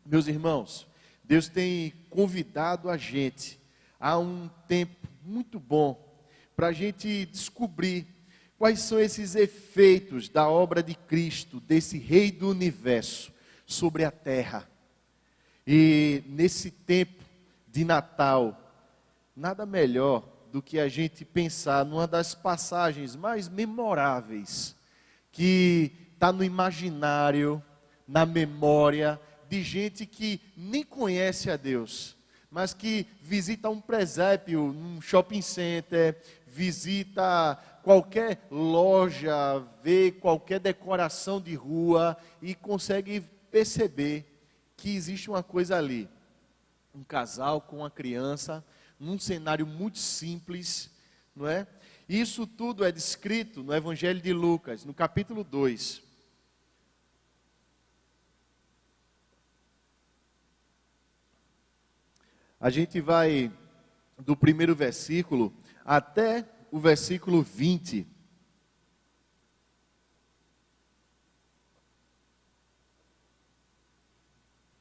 Meus irmãos, Deus tem convidado a gente a um tempo muito bom para a gente descobrir quais são esses efeitos da obra de Cristo, desse Rei do Universo, sobre a terra. E nesse tempo de Natal, nada melhor do que a gente pensar numa das passagens mais memoráveis, que está no imaginário, na memória de gente que nem conhece a Deus, mas que visita um presépio, um shopping center, visita qualquer loja, vê qualquer decoração de rua e consegue perceber que existe uma coisa ali. Um casal com uma criança, num cenário muito simples, não é? Isso tudo é descrito no Evangelho de Lucas, no capítulo 2. A gente vai do primeiro versículo até o versículo 20.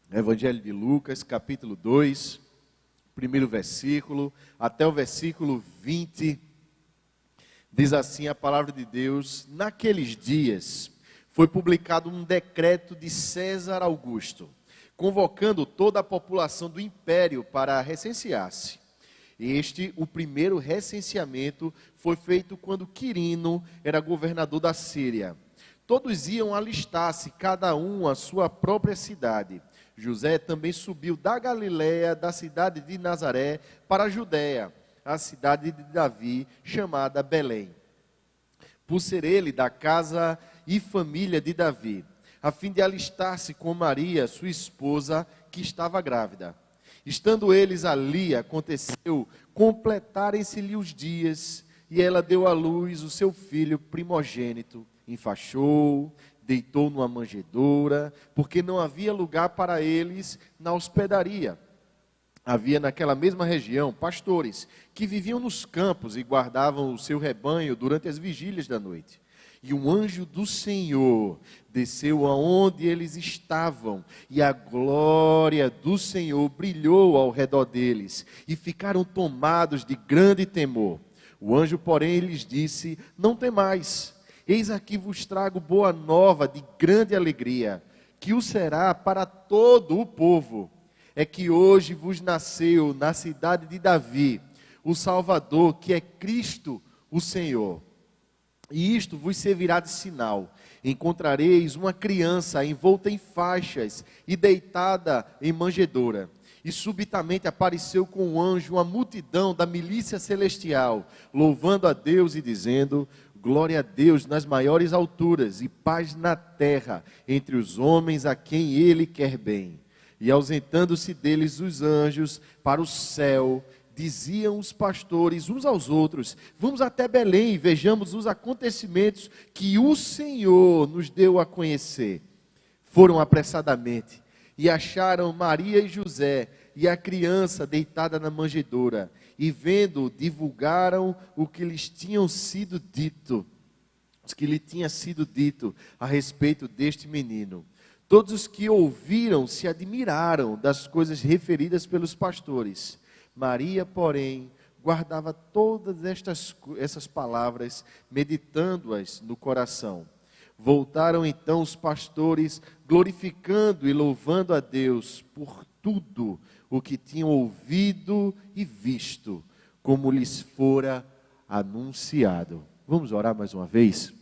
Evangelho de Lucas, capítulo 2, primeiro versículo, até o versículo 20. Diz assim a palavra de Deus: naqueles dias foi publicado um decreto de César Augusto, convocando toda a população do império para recensear-se. O primeiro recenseamento, foi feito quando Quirino era governador da Síria. Todos iam alistar-se, cada um à sua própria cidade. José também subiu da Galiléia, da cidade de Nazaré, para a Judéia, a cidade de Davi, chamada Belém, por ser ele da casa e família de Davi, a fim de alistar-se com Maria, sua esposa, que estava grávida. Estando eles ali, aconteceu completarem-se-lhe os dias, e ela deu à luz o seu filho primogênito, enfaixou, deitou numa manjedoura, porque não havia lugar para eles na hospedaria. Havia naquela mesma região pastores que viviam nos campos e guardavam o seu rebanho durante as vigílias da noite. E um anjo do Senhor desceu aonde eles estavam, e a glória do Senhor brilhou ao redor deles, e ficaram tomados de grande temor. O anjo, porém, lhes disse: não temais, eis aqui vos trago boa nova de grande alegria, que o será para todo o povo. É que hoje vos nasceu na cidade de Davi o Salvador, que é Cristo o Senhor. E isto vos servirá de sinal: encontrareis uma criança envolta em faixas e deitada em manjedoura. E subitamente apareceu com um anjo uma multidão da milícia celestial, louvando a Deus e dizendo: glória a Deus nas maiores alturas e paz na terra entre os homens a quem Ele quer bem. E ausentando-se deles os anjos para o céu, diziam os pastores uns aos outros: vamos até Belém e vejamos os acontecimentos que o Senhor nos deu a conhecer. Foram apressadamente e acharam Maria e José e a criança deitada na manjedoura. E vendo, divulgaram o que lhes tinham sido dito, o que lhe tinha sido dito a respeito deste menino. Todos os que ouviram se admiraram das coisas referidas pelos pastores. Maria, porém, guardava todas essas palavras, meditando-as no coração. Voltaram então os pastores, glorificando e louvando a Deus por tudo o que tinham ouvido e visto, como lhes fora anunciado. Vamos orar mais uma vez?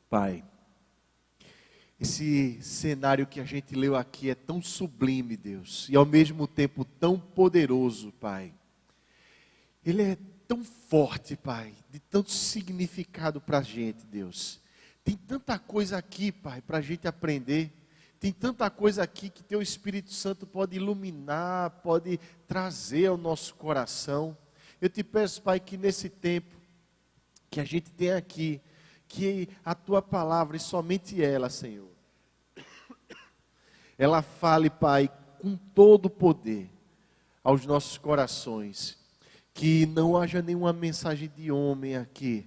Pai, esse cenário que a gente leu aqui é tão sublime, Deus, e ao mesmo tempo tão poderoso, Pai. Ele é tão forte, Pai, de tanto significado para a gente, Deus. Tem tanta coisa aqui, Pai, para a gente aprender. Tem tanta coisa aqui que Teu Espírito Santo pode iluminar, pode trazer ao nosso coração. Eu te peço, Pai, que nesse tempo que a gente tem aqui, que a Tua palavra e somente ela, Senhor, ela fale, Pai, com todo o poder aos nossos corações. Que não haja nenhuma mensagem de homem aqui,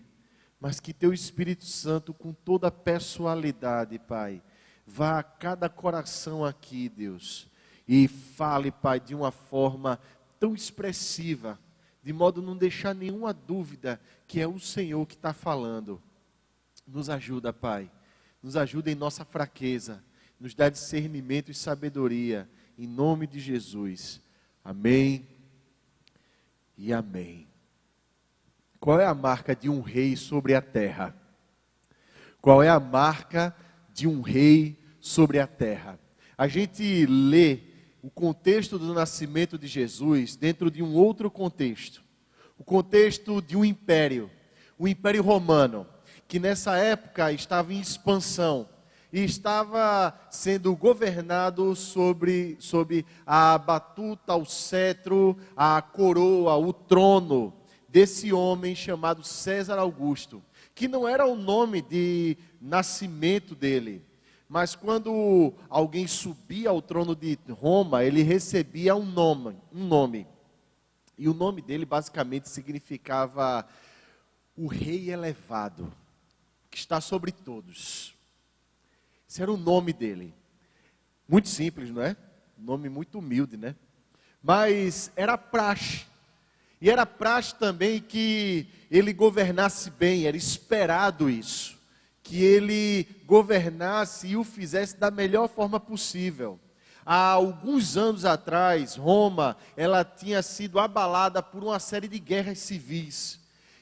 mas que Teu Espírito Santo, com toda a pessoalidade, Pai, vá a cada coração aqui, Deus, e fale, Pai, de uma forma tão expressiva, de modo a não deixar nenhuma dúvida que é o Senhor que está falando. Nos ajuda, Pai, nos ajuda em nossa fraqueza, nos dá discernimento e sabedoria, em nome de Jesus. Amém e amém. Qual é a marca de um rei sobre a terra? Qual é a marca de um rei sobre a terra? A gente lê o contexto do nascimento de Jesus dentro de um outro contexto. O contexto de um império, o Império Romano, que nessa época estava em expansão e estava sendo governado sobre a batuta, o cetro, a coroa, o trono desse homem chamado César Augusto, que não era o nome de nascimento dele, mas quando alguém subia ao trono de Roma, ele recebia um nome. E o nome dele basicamente significava o rei elevado, que está sobre todos. Esse era o nome dele. Muito simples, não é? Um nome muito humilde, né? Mas era praxe. E era praxe também que ele governasse bem, era esperado isso. Que ele governasse e o fizesse da melhor forma possível. Há alguns anos atrás, Roma, ela tinha sido abalada por uma série de guerras civis.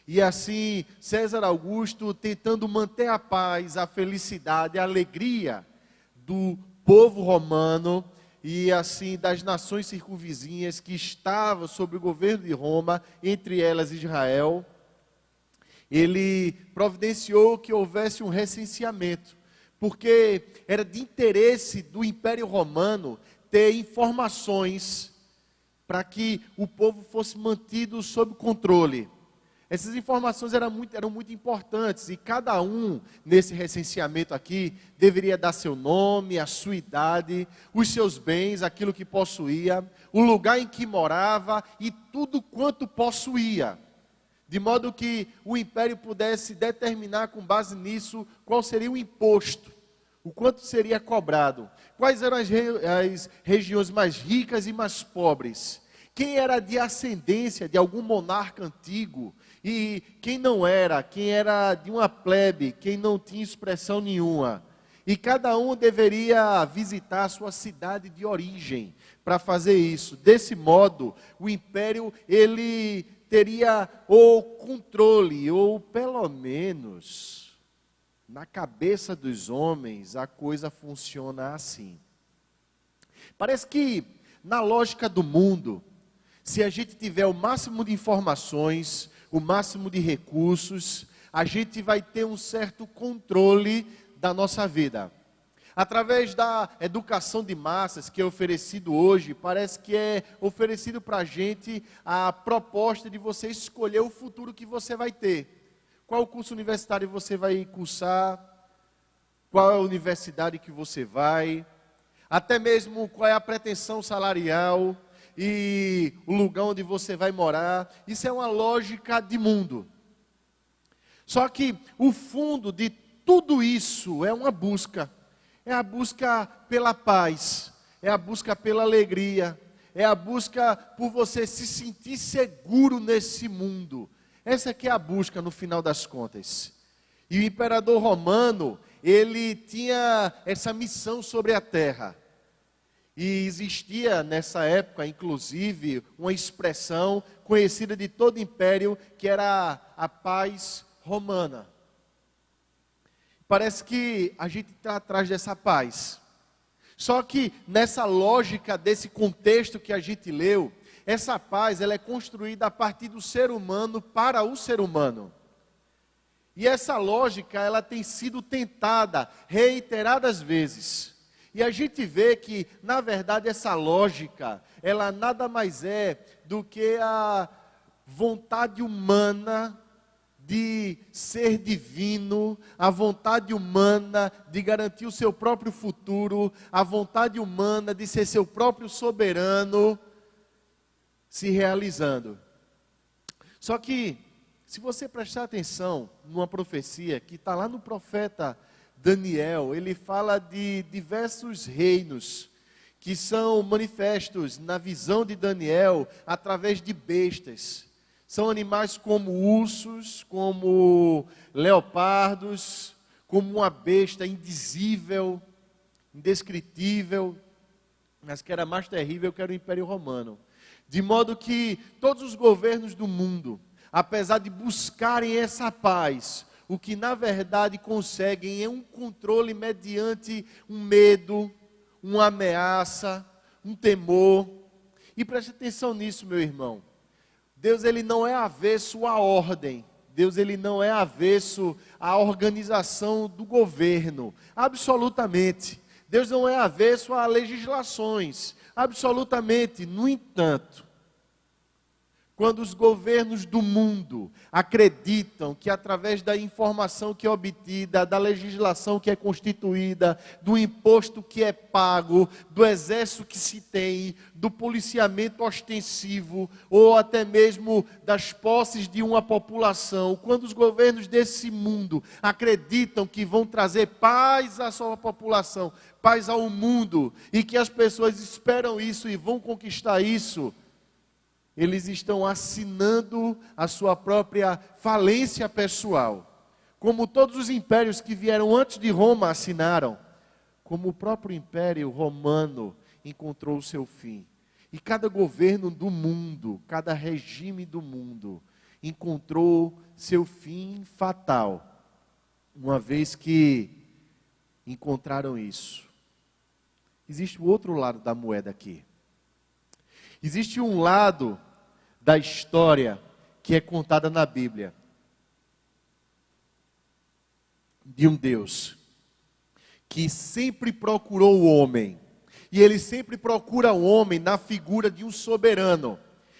E assim, César Augusto, tentando manter a paz, a felicidade, a alegria do povo romano, e assim das nações circunvizinhas que estavam sob o governo de Roma, entre elas Israel, ele providenciou que houvesse um recenseamento, porque era de interesse do Império Romano ter informações para que o povo fosse mantido sob controle. Essas informações eram muito importantes, e cada um, nesse recenseamento aqui, deveria dar seu nome, a sua idade, os seus bens, aquilo que possuía, o lugar em que morava e tudo quanto possuía. De modo que o império pudesse determinar com base nisso qual seria o imposto, o quanto seria cobrado, quais eram as regiões mais ricas e mais pobres, quem era de ascendência de algum monarca antigo, e quem não era, quem era de uma plebe, quem não tinha expressão nenhuma. E cada um deveria visitar a sua cidade de origem para fazer isso. Desse modo, o império, ele teria o controle, ou pelo menos, na cabeça dos homens, a coisa funciona assim. Parece que, na lógica do mundo, se a gente tiver o máximo de informações, o máximo de recursos, a gente vai ter um certo controle da nossa vida. Através da educação de massas que é oferecido hoje, parece que é oferecido para a gente a proposta de você escolher o futuro que você vai ter. Qual curso universitário você vai cursar, qual é a universidade que você vai, até mesmo qual é a pretensão salarial e o lugar onde você vai morar. Isso é uma lógica de mundo. Só que o fundo de tudo isso é uma busca. É a busca pela paz, é a busca pela alegria, é a busca por você se sentir seguro nesse mundo. Essa que é a busca no final das contas. E o imperador romano, ele tinha essa missão sobre a terra. E existia nessa época, inclusive, uma expressão conhecida de todo o império, que era a paz romana. Parece que a gente está atrás dessa paz. Só que nessa lógica desse contexto que a gente leu, essa paz ela é construída a partir do ser humano para o ser humano. E essa lógica ela tem sido tentada reiteradas vezes. E a gente vê que, na verdade, essa lógica, ela nada mais é do que a vontade humana de ser divino, a vontade humana de garantir o seu próprio futuro, a vontade humana de ser seu próprio soberano, se realizando. Só que, se você prestar atenção numa profecia que está lá no profeta Daniel, ele fala de diversos reinos que são manifestos na visão de Daniel através de bestas. São animais como ursos, como leopardos, como uma besta indizível, indescritível, mas que era mais terrível que era o Império Romano. De modo que todos os governos do mundo, apesar de buscarem essa paz, o que na verdade conseguem é um controle mediante um medo, uma ameaça, um temor. E preste atenção nisso, meu irmão. Deus, ele não é avesso à ordem. Deus, ele não é avesso à organização do governo. Absolutamente. Deus não é avesso a legislações. Absolutamente. No entanto, quando os governos do mundo acreditam que através da informação que é obtida, da legislação que é constituída, do imposto que é pago, do exército que se tem, do policiamento ostensivo, ou até mesmo das posses de uma população, quando os governos desse mundo acreditam que vão trazer paz à sua população, paz ao mundo, e que as pessoas esperam isso e vão conquistar isso, eles estão assinando a sua própria falência pessoal. Como todos os impérios que vieram antes de Roma assinaram, como o próprio Império Romano encontrou o seu fim. E cada governo do mundo, cada regime do mundo, encontrou seu fim fatal, uma vez que encontraram isso. Existe o outro lado da moeda aqui. Existe um lado da história que é contada na Bíblia, de um Deus que sempre procurou o homem, e ele sempre procura o homem na figura de um soberano.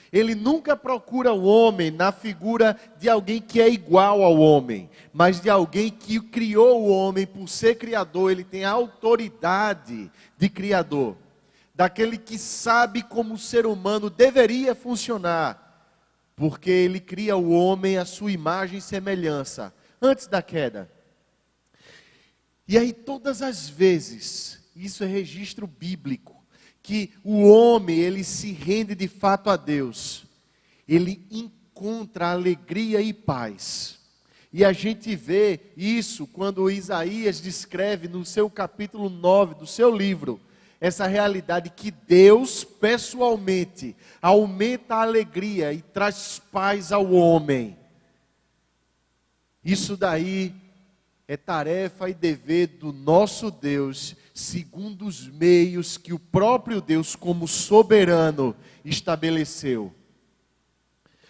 Ele nunca procura o homem na figura de alguém que é igual ao homem, mas de alguém que criou o homem. Por ser criador, ele tem a autoridade de criador, daquele que sabe como o ser humano deveria funcionar, porque ele cria o homem à sua imagem e semelhança, antes da queda. E aí todas as vezes, isso é registro bíblico, que o homem, ele se rende de fato a Deus, ele encontra alegria e paz. E a gente vê isso quando Isaías descreve no seu capítulo 9 do seu livro, essa realidade que Deus pessoalmente aumenta a alegria e traz paz ao homem. Isso daí é tarefa e dever do nosso Deus, segundo os meios que o próprio Deus, como soberano, estabeleceu.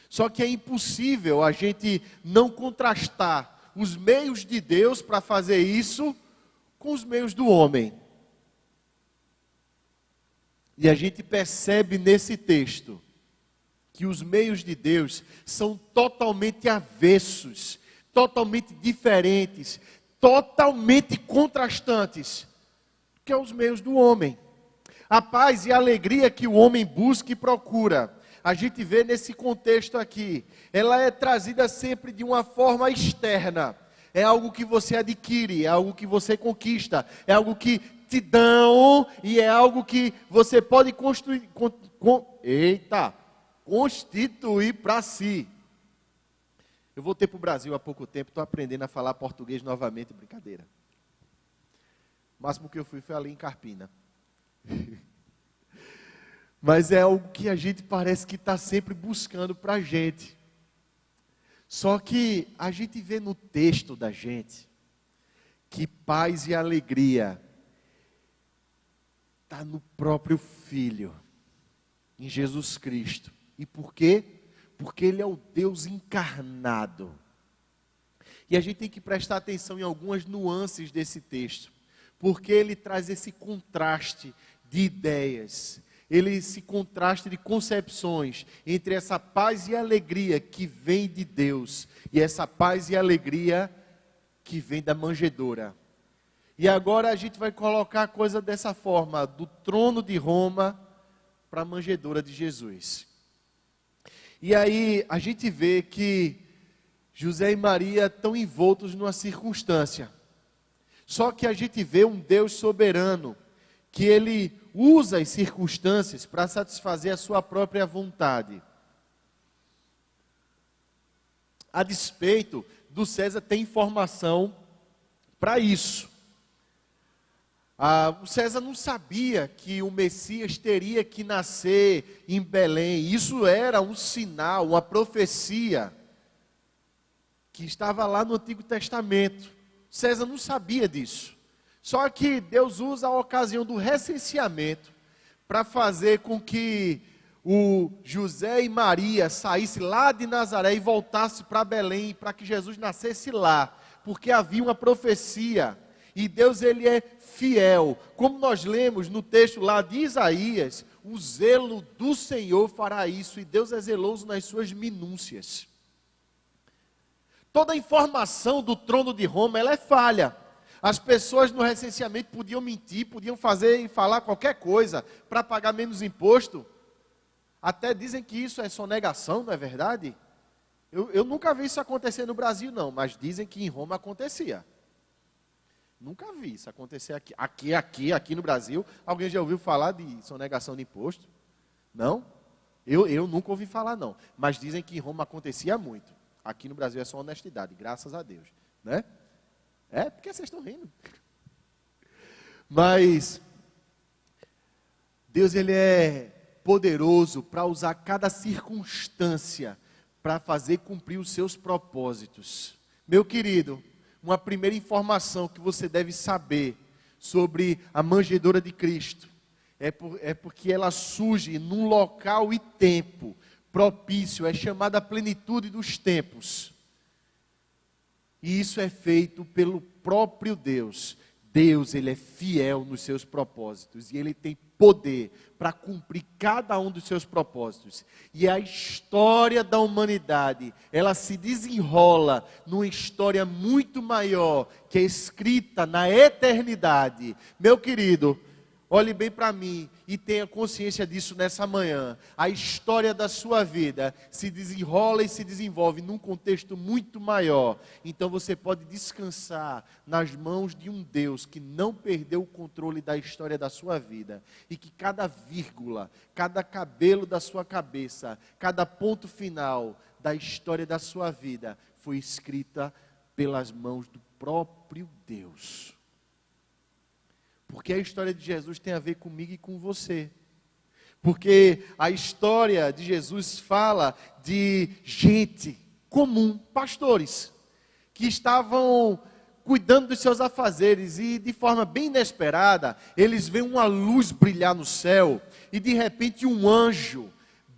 Só que é impossível a gente não contrastar os meios de Deus para fazer isso com os meios do homem. E a gente percebe nesse texto que os meios de Deus são totalmente avessos, totalmente diferentes, totalmente contrastantes, que é os meios do homem. A paz e a alegria que o homem busca e procura, a gente vê nesse contexto aqui, ela é trazida sempre de uma forma externa. É algo que você adquire, é algo que você conquista, é algo que te dão, e é algo que você pode constituir para si. Eu voltei para o Brasil há pouco tempo, estou aprendendo a falar português novamente, brincadeira. O máximo que eu fui foi ali em Carpina. Mas é algo que a gente parece que está sempre buscando para a gente. Só que a gente vê no texto da gente que paz e alegria está no próprio Filho, em Jesus Cristo. E por quê? Porque Ele é o Deus encarnado. E a gente tem que prestar atenção em algumas nuances desse texto, porque ele traz esse contraste de ideias, esse contraste de concepções entre essa paz e alegria que vem de Deus e essa paz e alegria que vem da manjedoura. E agora a gente vai colocar a coisa dessa forma, do trono de Roma para a manjedoura de Jesus. E aí a gente vê que José e Maria estão envoltos numa circunstância. Só que a gente vê um Deus soberano, que Ele usa as circunstâncias para satisfazer a sua própria vontade. A despeito do César ter informação para isso. O César não sabia que o Messias teria que nascer em Belém. Isso era um sinal, uma profecia que estava lá no Antigo Testamento. César não sabia disso. Só que Deus usa a ocasião do recenseamento para fazer com que o José e Maria saíssem lá de Nazaré e voltassem para Belém, para que Jesus nascesse lá, porque havia uma profecia. E Deus, Ele é fiel. Como nós lemos no texto lá de Isaías, o zelo do Senhor fará isso. E Deus é zeloso nas suas minúcias. Toda a informação do trono de Roma, ela é falha. As pessoas no recenseamento podiam mentir, podiam fazer e falar qualquer coisa para pagar menos imposto. Até dizem que isso é sonegação, não é verdade? Eu nunca vi isso acontecer no Brasil, não. Mas dizem que em Roma acontecia. Nunca vi isso acontecer aqui no Brasil. Alguém já ouviu falar de sonegação de imposto? Não? Eu nunca ouvi falar, não. Mas dizem que em Roma acontecia muito. Aqui no Brasil é só honestidade, graças a Deus. Né? É, porque vocês estão rindo. Mas Deus, Ele é poderoso para usar cada circunstância para fazer cumprir os seus propósitos. Meu querido, uma primeira informação que você deve saber sobre a manjedoura de Cristo é porque ela surge num local e tempo propício, é chamada a plenitude dos tempos. E isso é feito pelo próprio Deus. Deus, Ele é fiel nos seus propósitos e Ele tem poder para cumprir cada um dos seus propósitos. E a história da humanidade, ela se desenrola numa história muito maior, que é escrita na eternidade. Meu querido, olhe bem para mim e tenha consciência disso nessa manhã. A história da sua vida se desenrola e se desenvolve num contexto muito maior. Então você pode descansar nas mãos de um Deus que não perdeu o controle da história da sua vida. E que cada vírgula, cada cabelo da sua cabeça, cada ponto final da história da sua vida foi escrita pelas mãos do próprio Deus. Porque a história de Jesus tem a ver comigo e com você. Porque a história de Jesus fala de gente comum, pastores, que estavam cuidando dos seus afazeres e de forma bem inesperada, eles veem uma luz brilhar no céu e de repente um anjo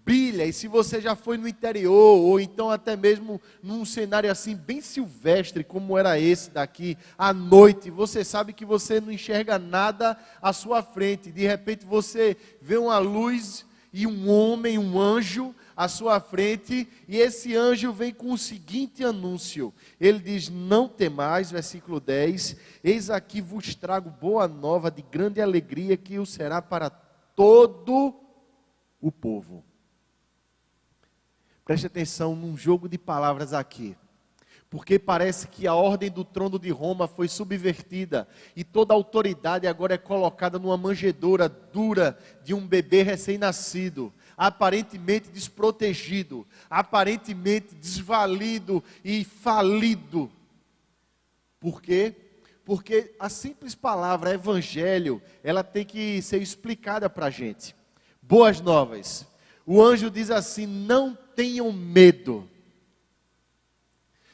brilha. E se você já foi no interior ou então até mesmo num cenário assim bem silvestre como era esse daqui, à noite, você sabe que você não enxerga nada à sua frente. De repente você vê uma luz e um homem, um anjo à sua frente, e esse anjo vem com o seguinte anúncio. Ele diz: não temais, versículo 10, eis aqui vos trago boa nova de grande alegria, que o será para todo o povo. Preste atenção num jogo de palavras aqui, porque parece que a ordem do trono de Roma foi subvertida e toda a autoridade agora é colocada numa manjedoura dura de um bebê recém-nascido, aparentemente desprotegido, aparentemente desvalido e falido. Por quê? Porque a simples palavra evangelho, ela tem que ser explicada para a gente. Boas novas. O anjo diz assim: não tenham medo.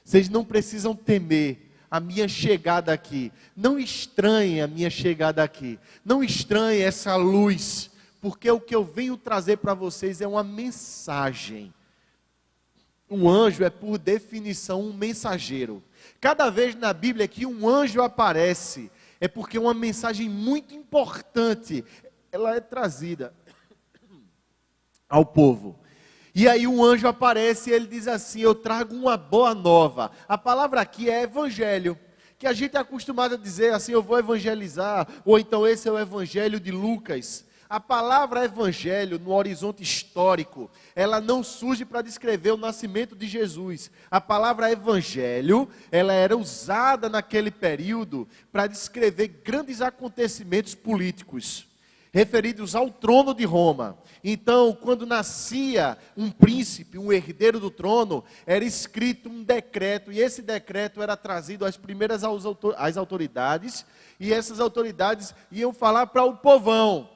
Vocês não precisam temer a minha chegada aqui. Não estranhem a minha chegada aqui. Não estranhem essa luz, porque o que eu venho trazer para vocês é uma mensagem. Um anjo é, por definição, um mensageiro. Cada vez na Bíblia que um anjo aparece, é porque uma mensagem muito importante, ela é trazida ao povo. E aí um anjo aparece e ele diz assim: eu trago uma boa nova. A palavra aqui é evangelho, que a gente é acostumado a dizer assim: eu vou evangelizar, ou então esse é o evangelho de Lucas. A palavra evangelho, no horizonte histórico, ela não surge para descrever o nascimento de Jesus. A palavra evangelho, ela era usada naquele período para descrever grandes acontecimentos políticos, referidos ao trono de Roma. Então, quando nascia um príncipe, um herdeiro do trono, era escrito um decreto, e esse decreto era trazido às primeiras às autoridades, e essas autoridades iam falar para o povão.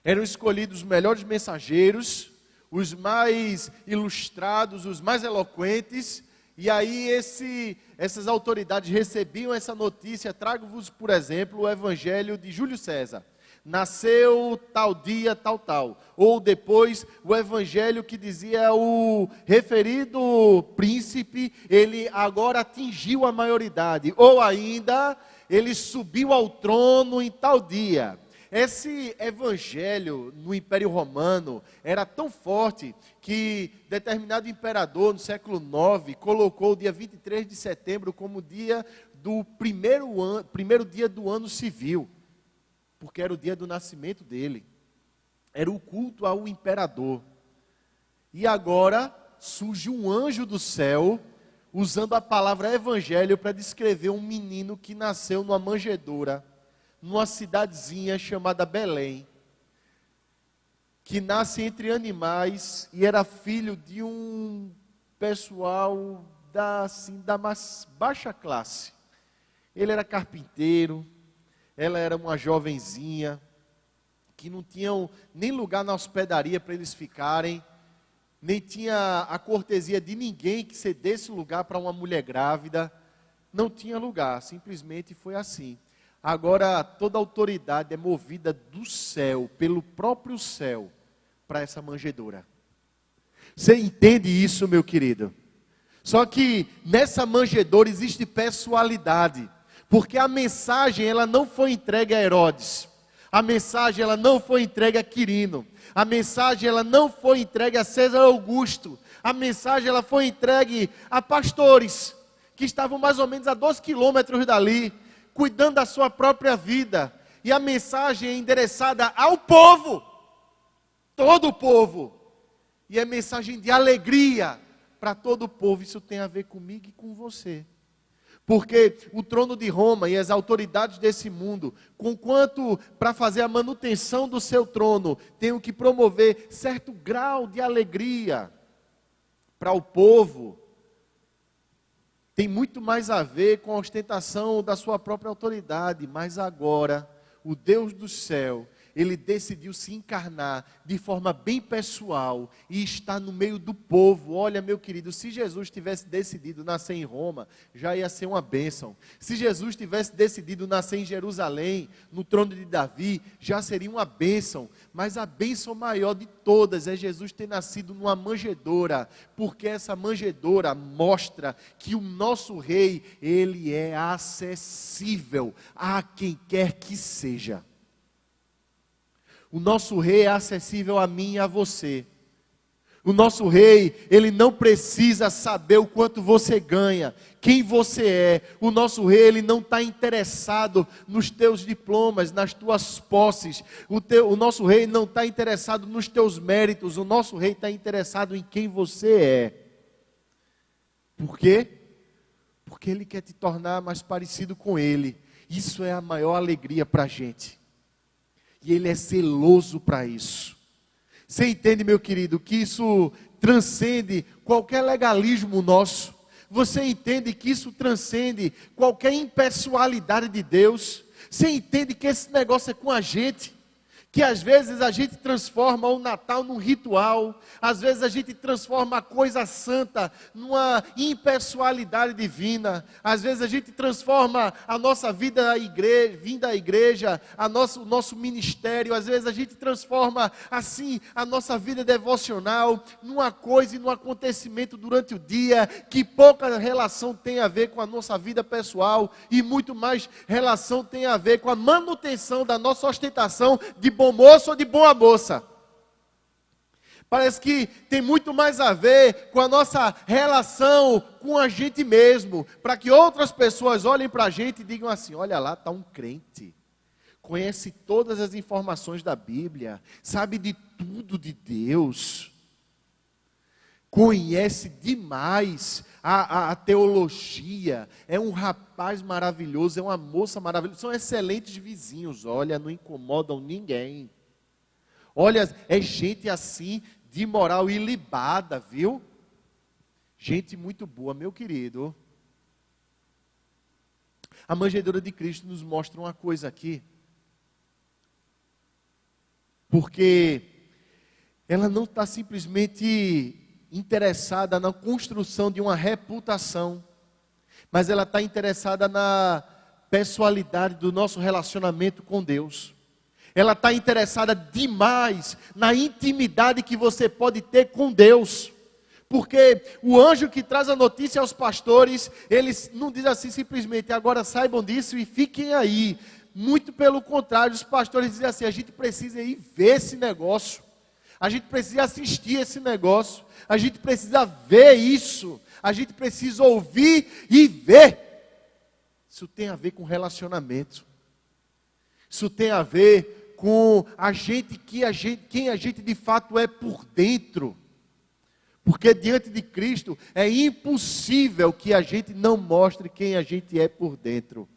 Eram escolhidos os melhores mensageiros, os mais ilustrados, os mais eloquentes, e aí essas autoridades recebiam essa notícia. Trago-vos, por exemplo, o evangelho de Júlio César. Nasceu tal dia, tal. Ou depois o evangelho que dizia o referido príncipe, ele agora atingiu a maioridade. Ou ainda, ele subiu ao trono em tal dia. Esse evangelho no Império Romano era tão forte que determinado imperador no século IX colocou o dia 23 de setembro como dia do primeiro dia do ano civil, porque era o dia do nascimento dele, era o culto ao imperador. E agora surge um anjo do céu, usando a palavra evangelho para descrever um menino que nasceu numa manjedoura, numa cidadezinha chamada Belém, que nasce entre animais e era filho de um pessoal da mais baixa classe. Ele era carpinteiro, ela era uma jovenzinha, que não tinham nem lugar na hospedaria para eles ficarem, nem tinha a cortesia de ninguém que cedesse lugar para uma mulher grávida, não tinha lugar, simplesmente foi assim. Agora toda a autoridade é movida do céu, pelo próprio céu, para essa manjedoura. Você entende isso, meu querido? Só que nessa manjedoura existe pessoalidade, porque a mensagem ela não foi entregue a Herodes, a mensagem ela não foi entregue a Quirino, a mensagem ela não foi entregue a César Augusto, a mensagem ela foi entregue a pastores, que estavam mais ou menos a 2 quilômetros dali, cuidando da sua própria vida, e a mensagem é endereçada ao povo, todo o povo, e é mensagem de alegria para todo o povo. Isso tem a ver comigo e com você, porque o trono de Roma e as autoridades desse mundo, conquanto para fazer a manutenção do seu trono, tenham que promover certo grau de alegria para o povo, tem muito mais a ver com a ostentação da sua própria autoridade. Mas agora, o Deus do céu, ele decidiu se encarnar de forma bem pessoal e está no meio do povo. Olha, meu querido, se Jesus tivesse decidido nascer em Roma, já ia ser uma bênção. Se Jesus tivesse decidido nascer em Jerusalém, no trono de Davi, já seria uma bênção. Mas a bênção maior de todas é Jesus ter nascido numa manjedoura, porque essa manjedoura mostra que o nosso rei, ele é acessível a quem quer que seja. O nosso rei é acessível a mim e a você. O nosso rei, ele não precisa saber o quanto você ganha, quem você é. O nosso rei, ele não está interessado nos teus diplomas, nas tuas posses. O nosso rei não está interessado nos teus méritos. O nosso rei está interessado em quem você é. Por quê? Porque ele quer te tornar mais parecido com ele. Isso é a maior alegria para a gente. E ele é zeloso para isso. Você entende, meu querido, que isso transcende qualquer legalismo nosso? Você entende que isso transcende qualquer impessoalidade de Deus? Você entende que esse negócio é com a gente? Que às vezes a gente transforma o Natal num ritual, às vezes a gente transforma a coisa santa numa impessoalidade divina, às vezes a gente transforma a nossa vinda à igreja, o nosso ministério, às vezes a gente transforma assim a nossa vida devocional numa coisa e num acontecimento durante o dia, que pouca relação tem a ver com a nossa vida pessoal e muito mais relação tem a ver com a manutenção da nossa ostentação de bom moço ou de boa moça. Parece que tem muito mais a ver com a nossa relação com a gente mesmo, para que outras pessoas olhem para a gente e digam assim: olha lá, está um crente. conhece todas as informações da Bíblia, sabe de tudo de Deus, conhece demais a teologia, é um rapaz maravilhoso, é uma moça maravilhosa, são excelentes vizinhos, olha, não incomodam ninguém. Olha, é gente assim, de moral ilibada, viu? Gente muito boa, meu querido. A manjedoura de Cristo nos mostra uma coisa aqui. Porque ela não está simplesmente interessada na construção de uma reputação, mas ela está interessada na pessoalidade do nosso relacionamento com Deus. Ela está interessada demais na intimidade que você pode ter com Deus. Porque o anjo que traz a notícia aos pastores, eles não diz assim simplesmente, agora saibam disso e fiquem aí. Muito pelo contrário, os pastores dizem assim, a gente precisa ir ver esse negócio. A gente precisa assistir esse negócio. A gente precisa ver isso. A gente precisa ouvir e ver. Isso tem a ver com relacionamento. Isso tem a ver com quem a gente de fato é por dentro. Porque diante de Cristo é impossível que a gente não mostre quem a gente é por dentro.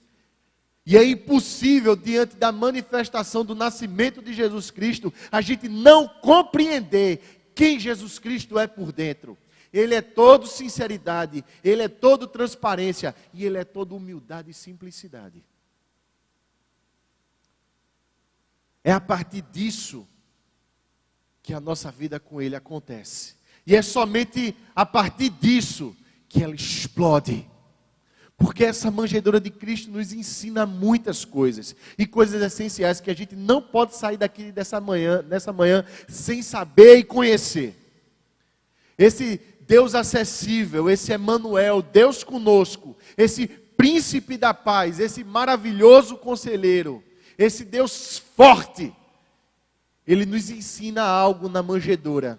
E é impossível, diante da manifestação do nascimento de Jesus Cristo, a gente não compreender quem Jesus Cristo é por dentro. Ele é todo sinceridade, Ele é todo transparência e Ele é todo humildade e simplicidade. É a partir disso que a nossa vida com Ele acontece. E é somente a partir disso que ela explode. Porque essa manjedoura de Cristo nos ensina muitas coisas. E coisas essenciais que a gente não pode sair daqui nessa manhã sem saber e conhecer. Esse Deus acessível, esse Emanuel, Deus conosco, esse príncipe da paz, esse maravilhoso conselheiro, esse Deus forte, Ele nos ensina algo na manjedoura.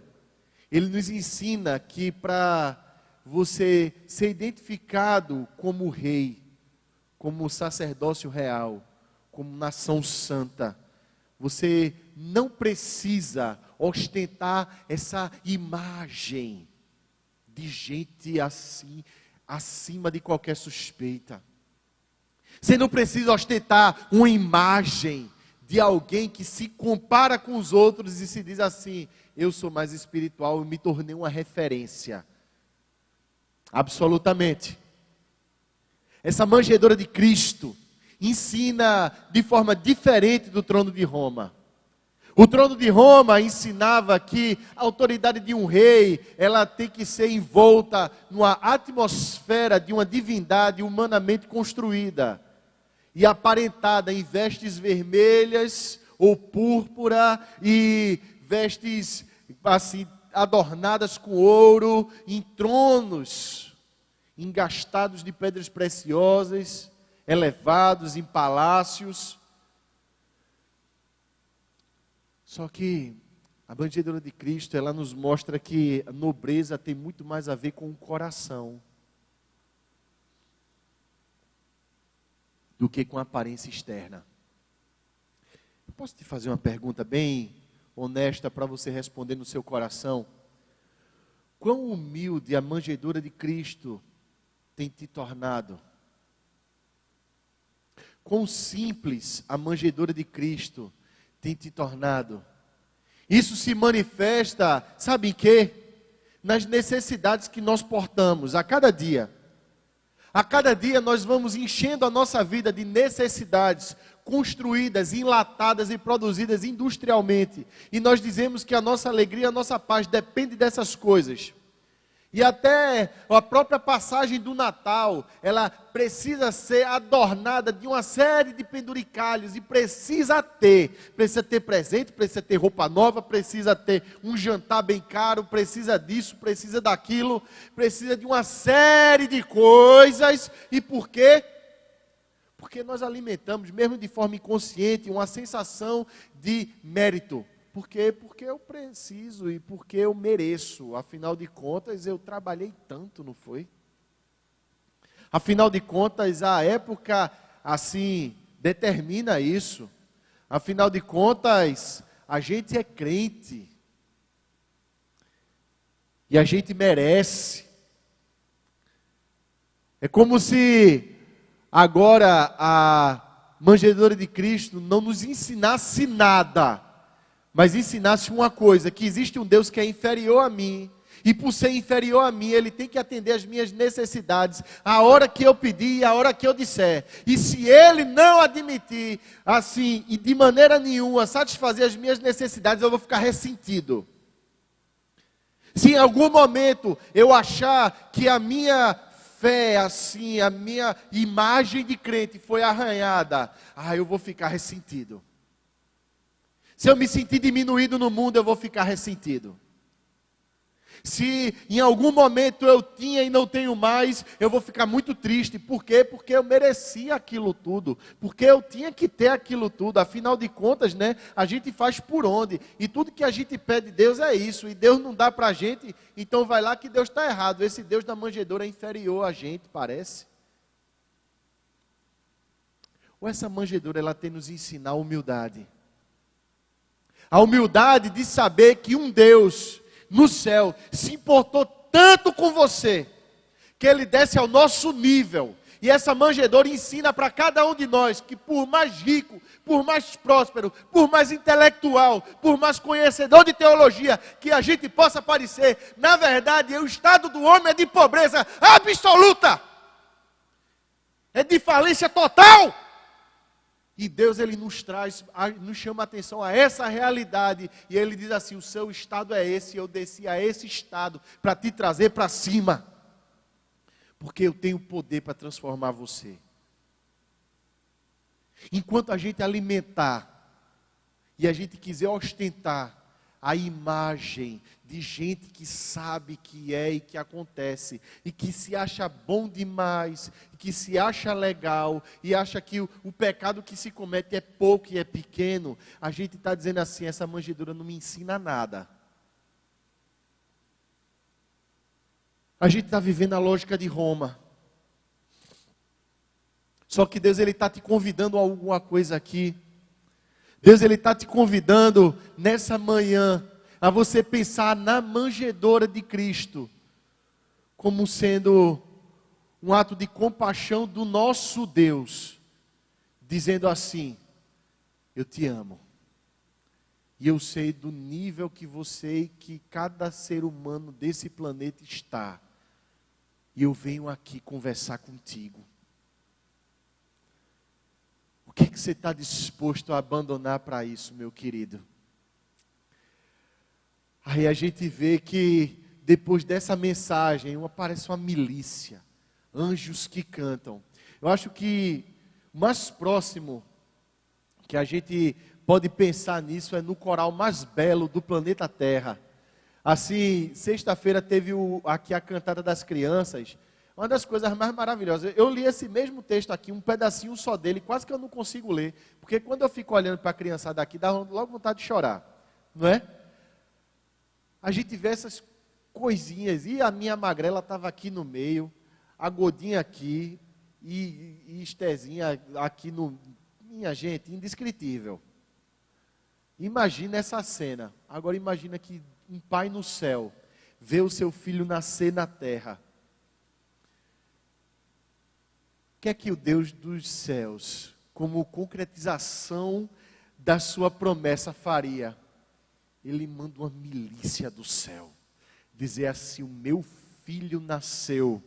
Ele nos ensina que para você ser identificado como rei, como sacerdócio real, como nação santa, você não precisa ostentar essa imagem de gente assim, acima de qualquer suspeita. Você não precisa ostentar uma imagem de alguém que se compara com os outros e se diz assim, eu sou mais espiritual, eu me tornei uma referência. Absolutamente. Essa manjedoura de Cristo ensina de forma diferente do trono de Roma. O trono de Roma ensinava que a autoridade de um rei, ela tem que ser envolta numa atmosfera de uma divindade humanamente construída e aparentada em vestes vermelhas ou púrpura e vestes assim adornadas com ouro, em tronos engastados de pedras preciosas, elevados em palácios. Só que a manjedoura de Cristo, ela nos mostra que a nobreza tem muito mais a ver com o coração do que com a aparência externa. Eu posso te fazer uma pergunta bem honesta para você responder no seu coração? Quão humilde a manjedoura de Cristo tem te tornado? Quão simples a manjedoura de Cristo tem te tornado? Isso se manifesta, sabe em quê? Nas necessidades que nós portamos a cada dia. A cada dia nós vamos enchendo a nossa vida de necessidades construídas, enlatadas e produzidas industrialmente. E nós dizemos que a nossa alegria, a nossa paz depende dessas coisas. E até a própria passagem do Natal, ela precisa ser adornada de uma série de penduricalhos. E precisa ter presente, precisa ter roupa nova, precisa ter um jantar bem caro, precisa disso, precisa daquilo, precisa de uma série de coisas. E por quê? Porque nós alimentamos, mesmo de forma inconsciente, uma sensação de mérito. Por quê? Porque eu preciso e porque eu mereço. Afinal de contas, eu trabalhei tanto, não foi? Afinal de contas, a época, assim, determina isso. Afinal de contas, a gente é crente. E a gente merece. É como se agora a manjedoura de Cristo não nos ensinasse nada, mas ensinasse uma coisa, que existe um Deus que é inferior a mim, e por ser inferior a mim, Ele tem que atender às minhas necessidades, a hora que eu pedir e a hora que eu disser. E se Ele não admitir, assim, e de maneira nenhuma, satisfazer as minhas necessidades, eu vou ficar ressentido. Se em algum momento eu achar que a minha fé, assim, a minha imagem de crente foi arranhada, eu vou ficar ressentido. Se eu me sentir diminuído no mundo, eu vou ficar ressentido. Se em algum momento eu tinha e não tenho mais, eu vou ficar muito triste. Por quê? Porque eu merecia aquilo tudo. Porque eu tinha que ter aquilo tudo. Afinal de contas, né, a gente faz por onde. E tudo que a gente pede de Deus é isso. E Deus não dá para a gente, então vai lá que Deus está errado. Esse Deus da manjedoura é inferior a gente, parece. Ou essa manjedoura, ela tem nos ensinar a humildade. A humildade de saber que um Deus no céu se importou tanto com você, que Ele desce ao nosso nível. E essa manjedoura ensina para cada um de nós que por mais rico, por mais próspero, por mais intelectual, por mais conhecedor de teologia que a gente possa parecer, na verdade o estado do homem é de pobreza absoluta, é de falência total. E Deus, Ele nos traz, nos chama a atenção a essa realidade. E Ele diz assim, o seu estado é esse, eu desci a esse estado para te trazer para cima. Porque eu tenho poder para transformar você. Enquanto a gente alimentar e a gente quiser ostentar a imagem de gente que sabe que é e que acontece, e que se acha bom demais, que se acha legal, e acha que o pecado que se comete é pouco e é pequeno, a gente está dizendo assim, essa manjedoura não me ensina nada. A gente está vivendo a lógica de Roma. Só que Deus, Ele está te convidando a alguma coisa aqui. Deus, Ele está te convidando nessa manhã a você pensar na manjedoura de Cristo como sendo um ato de compaixão do nosso Deus, dizendo assim, eu te amo, e eu sei do nível que você e que cada ser humano desse planeta está, e eu venho aqui conversar contigo. O que você está disposto a abandonar para isso, meu querido? Aí a gente vê que depois dessa mensagem aparece uma milícia, anjos que cantam. Eu acho que o mais próximo que a gente pode pensar nisso é no coral mais belo do planeta Terra. Assim, sexta-feira teve aqui a cantada das crianças, uma das coisas mais maravilhosas. Eu li esse mesmo texto aqui, um pedacinho só dele, quase que eu não consigo ler, porque quando eu fico olhando para a criançada aqui, dá logo vontade de chorar, não é? A gente vê essas coisinhas, e a minha magrela estava aqui no meio, a Godinha aqui, e Estezinha aqui no... Minha gente, indescritível. Imagina essa cena. Agora imagina que um pai no céu vê o seu filho nascer na terra. O que é que o Deus dos céus, como concretização da sua promessa, faria? Ele manda uma milícia do céu, dizer assim, o meu filho nasceu,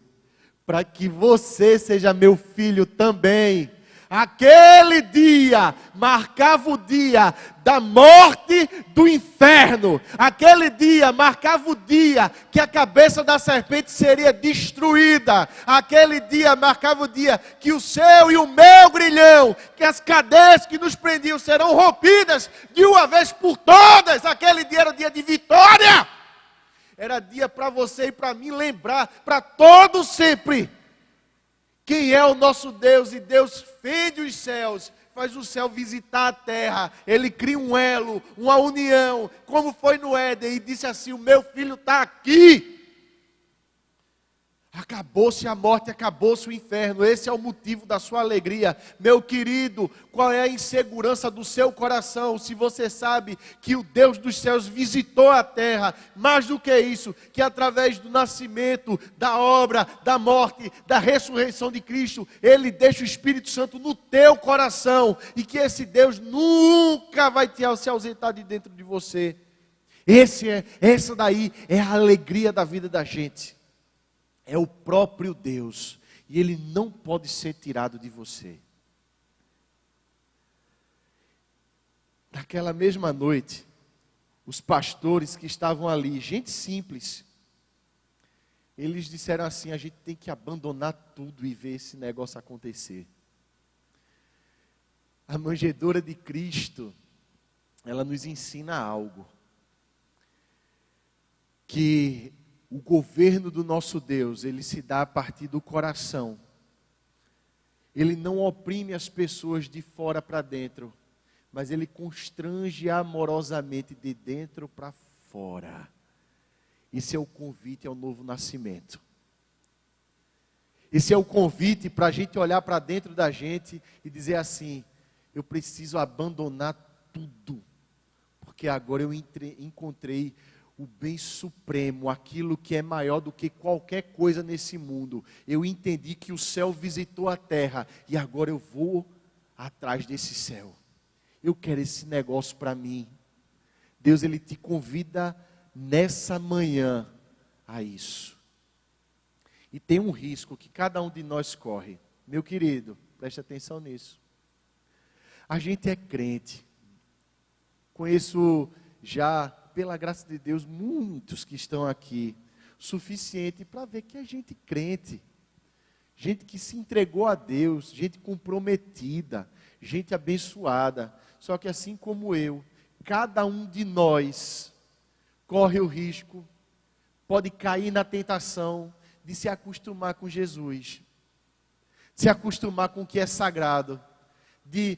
para que você seja meu filho também. Aquele dia marcava o dia da morte do inferno. Aquele dia marcava o dia que a cabeça da serpente seria destruída. Aquele dia marcava o dia que o seu e o meu grilhão, que as cadeias que nos prendiam serão rompidas de uma vez por todas. Aquele dia era dia de vitória. Era dia para você e para mim lembrar, para todos sempre, quem é o nosso Deus. E Deus fende os céus, faz o céu visitar a terra. Ele cria um elo, uma união, como foi no Éden, e disse assim, o meu filho está aqui. Acabou-se a morte, acabou-se o inferno. Esse é o motivo da sua alegria. Meu querido, qual é a insegurança do seu coração? Se você sabe que o Deus dos céus visitou a terra, mais do que isso, que através do nascimento, da obra, da morte, da ressurreição de Cristo, Ele deixa o Espírito Santo no teu coração, e que esse Deus nunca vai se ausentar de dentro de você. Essa daí é a alegria da vida da gente. É o próprio Deus, e Ele não pode ser tirado de você. Naquela mesma noite, os pastores que estavam ali, gente simples, eles disseram assim: a gente tem que abandonar tudo e ver esse negócio acontecer. A manjedoura de Cristo, ela nos ensina algo, que o governo do nosso Deus, ele se dá a partir do coração. Ele não oprime as pessoas de fora para dentro, mas ele constrange amorosamente de dentro para fora. Esse é o convite ao novo nascimento. Esse é o convite para a gente olhar para dentro da gente e dizer assim: eu preciso abandonar tudo, porque agora eu encontrei o bem supremo, aquilo que é maior do que qualquer coisa nesse mundo. Eu entendi que o céu visitou a terra, e agora eu vou atrás desse céu. Eu quero esse negócio para mim. Deus, Ele te convida nessa manhã a isso. E tem um risco que cada um de nós corre. Meu querido, preste atenção nisso. A gente é crente. Conheço já, pela graça de Deus, muitos que estão aqui, suficiente para ver que a gente é crente, gente que se entregou a Deus, gente comprometida, gente abençoada. Só que assim como eu, cada um de nós corre o risco, pode cair na tentação de se acostumar com Jesus, de se acostumar com o que é sagrado, de,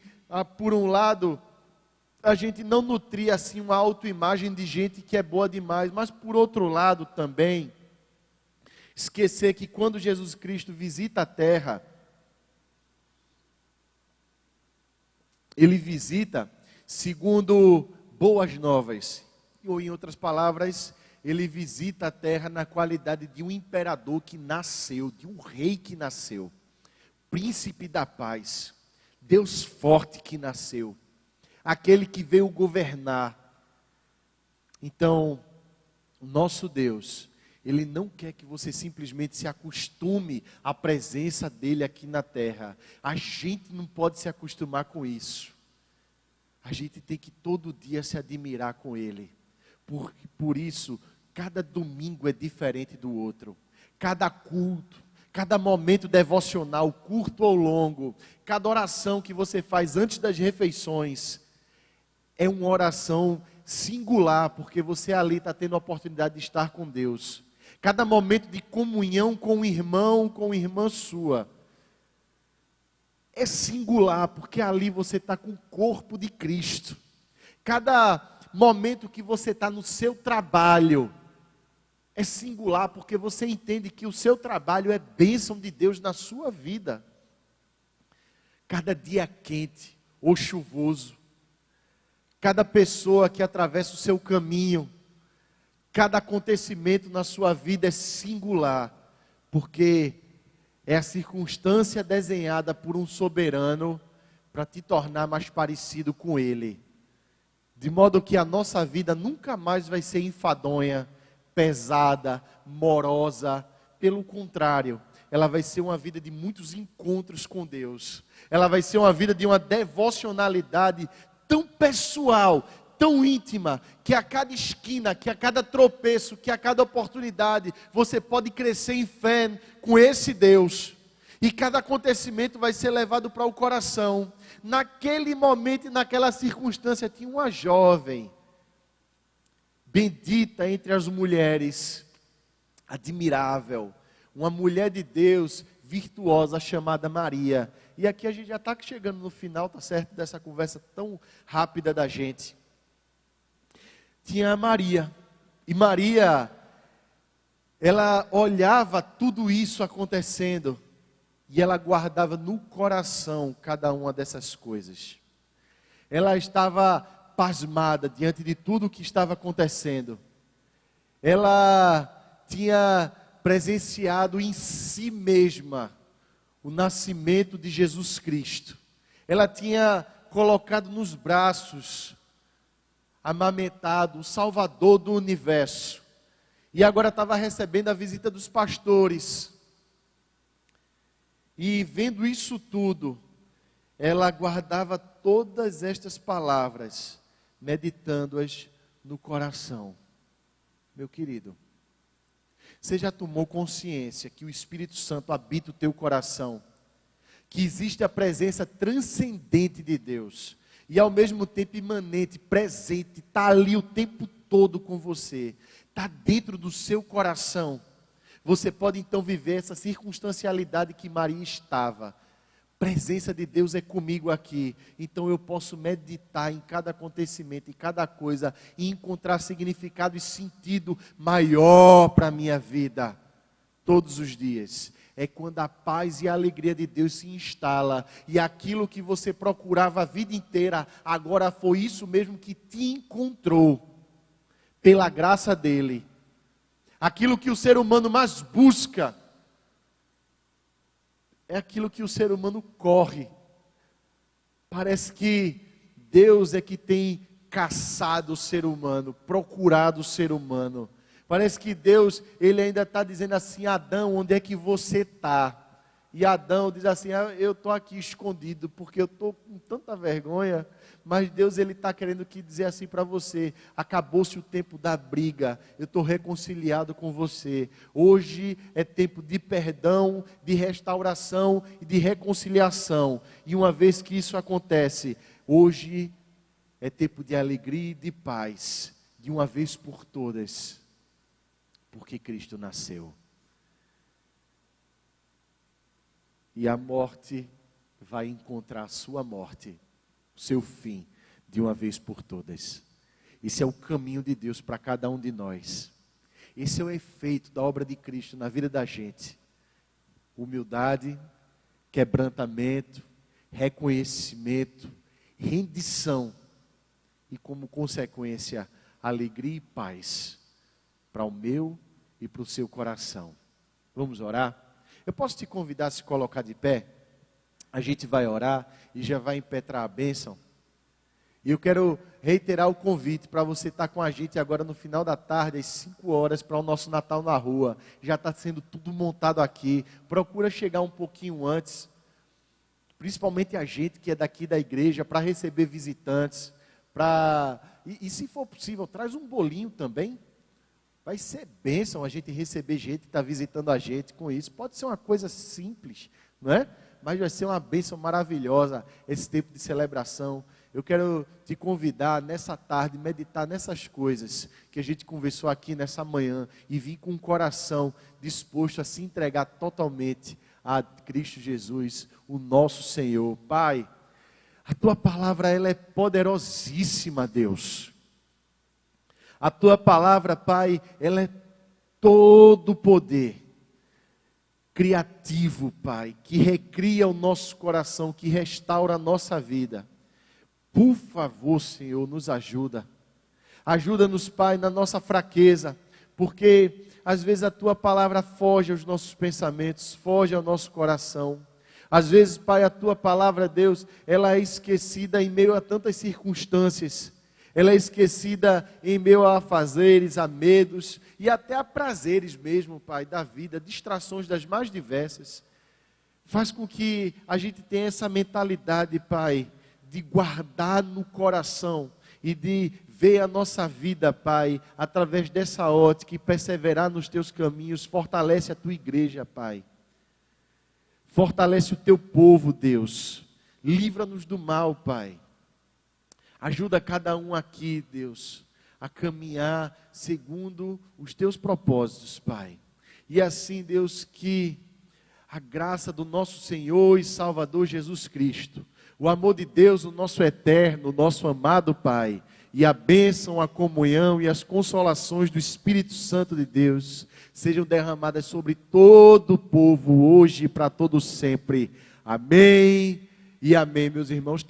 por um lado, a gente não nutrir assim uma autoimagem de gente que é boa demais, mas por outro lado também, esquecer que quando Jesus Cristo visita a terra, Ele visita segundo boas novas, ou em outras palavras, Ele visita a terra na qualidade de um imperador que nasceu, de um rei que nasceu, príncipe da paz, Deus forte que nasceu, aquele que veio governar. Então, o nosso Deus, Ele não quer que você simplesmente se acostume à presença dEle aqui na terra. A gente não pode se acostumar com isso. A gente tem que todo dia se admirar com Ele. Por isso, cada domingo é diferente do outro. Cada culto, cada momento devocional, curto ou longo, cada oração que você faz antes das refeições, é uma oração singular, porque você ali está tendo a oportunidade de estar com Deus. Cada momento de comunhão com um irmão, com uma irmã sua, é singular, porque ali você está com o corpo de Cristo. Cada momento que você está no seu trabalho, é singular, porque você entende que o seu trabalho é bênção de Deus na sua vida. Cada dia quente ou chuvoso, cada pessoa que atravessa o seu caminho, cada acontecimento na sua vida é singular, porque é a circunstância desenhada por um soberano para te tornar mais parecido com Ele. De modo que a nossa vida nunca mais vai ser enfadonha, pesada, morosa. Pelo contrário, ela vai ser uma vida de muitos encontros com Deus. Ela vai ser uma vida de uma devocionalidade tão pessoal, tão íntima, que a cada esquina, que a cada tropeço, que a cada oportunidade, você pode crescer em fé com esse Deus. E cada acontecimento vai ser levado para o coração. Naquele momento e naquela circunstância, tinha uma jovem, bendita entre as mulheres, admirável, uma mulher de Deus, virtuosa, chamada Maria. E aqui a gente já está chegando no final, tá certo, dessa conversa tão rápida da gente. Tinha a Maria, e Maria ela olhava tudo isso acontecendo e ela guardava no coração cada uma dessas coisas. Ela estava pasmada diante de tudo o que estava acontecendo. Ela tinha presenciado em si mesma o nascimento de Jesus Cristo. Ela tinha colocado nos braços, amamentado, o Salvador do universo. E agora estava recebendo a visita dos pastores. E vendo isso tudo, ela guardava todas estas palavras, meditando-as no coração. Meu querido, você já tomou consciência que o Espírito Santo habita o teu coração? Que existe a presença transcendente de Deus. E ao mesmo tempo imanente, presente, está ali o tempo todo com você. Está dentro do seu coração. Você pode então viver essa circunstancialidade que Maria estava. Presença de Deus é comigo aqui, então eu posso meditar em cada acontecimento, em cada coisa, e encontrar significado e sentido maior para a minha vida, todos os dias. É quando a paz e a alegria de Deus se instala, e aquilo que você procurava a vida inteira, agora foi isso mesmo que te encontrou, pela graça dEle. Aquilo que o ser humano mais busca, é aquilo que o ser humano corre. Parece que Deus é que tem caçado o ser humano, procurado o ser humano. Parece que Deus, Ele ainda está dizendo assim: Adão, onde é que você está? E Adão diz assim: eu estou aqui escondido, porque eu estou com tanta vergonha. Mas Deus, Ele está querendo dizer assim para você: acabou-se o tempo da briga, eu estou reconciliado com você. Hoje é tempo de perdão, de restauração e de reconciliação. E uma vez que isso acontece, hoje é tempo de alegria e de paz, de uma vez por todas, porque Cristo nasceu. E a morte vai encontrar a sua morte, seu fim, de uma vez por todas. Esse é o caminho de Deus para cada um de nós. Esse é o efeito da obra de Cristo na vida da gente. Humildade, quebrantamento, reconhecimento, rendição e, como consequência, alegria e paz para o meu e para o seu coração. Vamos orar? Eu posso te convidar a se colocar de pé? A gente vai orar e já vai impetrar a bênção. E eu quero reiterar o convite para você estar com a gente agora no final da tarde, às 5 horas, para o nosso Natal na rua. Já está sendo tudo montado aqui. Procura chegar um pouquinho antes, principalmente a gente que é daqui da igreja, para receber visitantes. E se for possível, traz um bolinho também. Vai ser bênção a gente receber gente que está visitando a gente com isso. Pode ser uma coisa simples, não é? Mas vai ser uma bênção maravilhosa esse tempo de celebração. Eu quero te convidar nessa tarde, meditar nessas coisas que a gente conversou aqui nessa manhã e vir com o coração disposto a se entregar totalmente a Cristo Jesus, o nosso Senhor. Pai, a Tua palavra ela é poderosíssima, Deus. A Tua palavra, Pai, ela é todo poder. Criativo, Pai, que recria o nosso coração, que restaura a nossa vida. Por favor, Senhor, nos ajuda. Ajuda-nos, Pai, na nossa fraqueza, porque às vezes a Tua palavra foge aos nossos pensamentos, foge ao nosso coração. Às vezes, Pai, a Tua palavra, Deus, ela é esquecida em meio a tantas circunstâncias. Ela é esquecida em meio a afazeres, a medos e até a prazeres mesmo, Pai, da vida, distrações das mais diversas. Faz com que a gente tenha essa mentalidade, Pai, de guardar no coração e de ver a nossa vida, Pai, através dessa ótica e perseverar nos Teus caminhos. Fortalece a Tua igreja, Pai. Fortalece o Teu povo, Deus. Livra-nos do mal, Pai. Ajuda cada um aqui, Deus, a caminhar segundo os Teus propósitos, Pai. E assim, Deus, que a graça do nosso Senhor e Salvador Jesus Cristo, o amor de Deus, o nosso eterno, o nosso amado Pai, e a bênção, a comunhão e as consolações do Espírito Santo de Deus sejam derramadas sobre todo o povo, hoje e para todo sempre. Amém e amém, meus irmãos.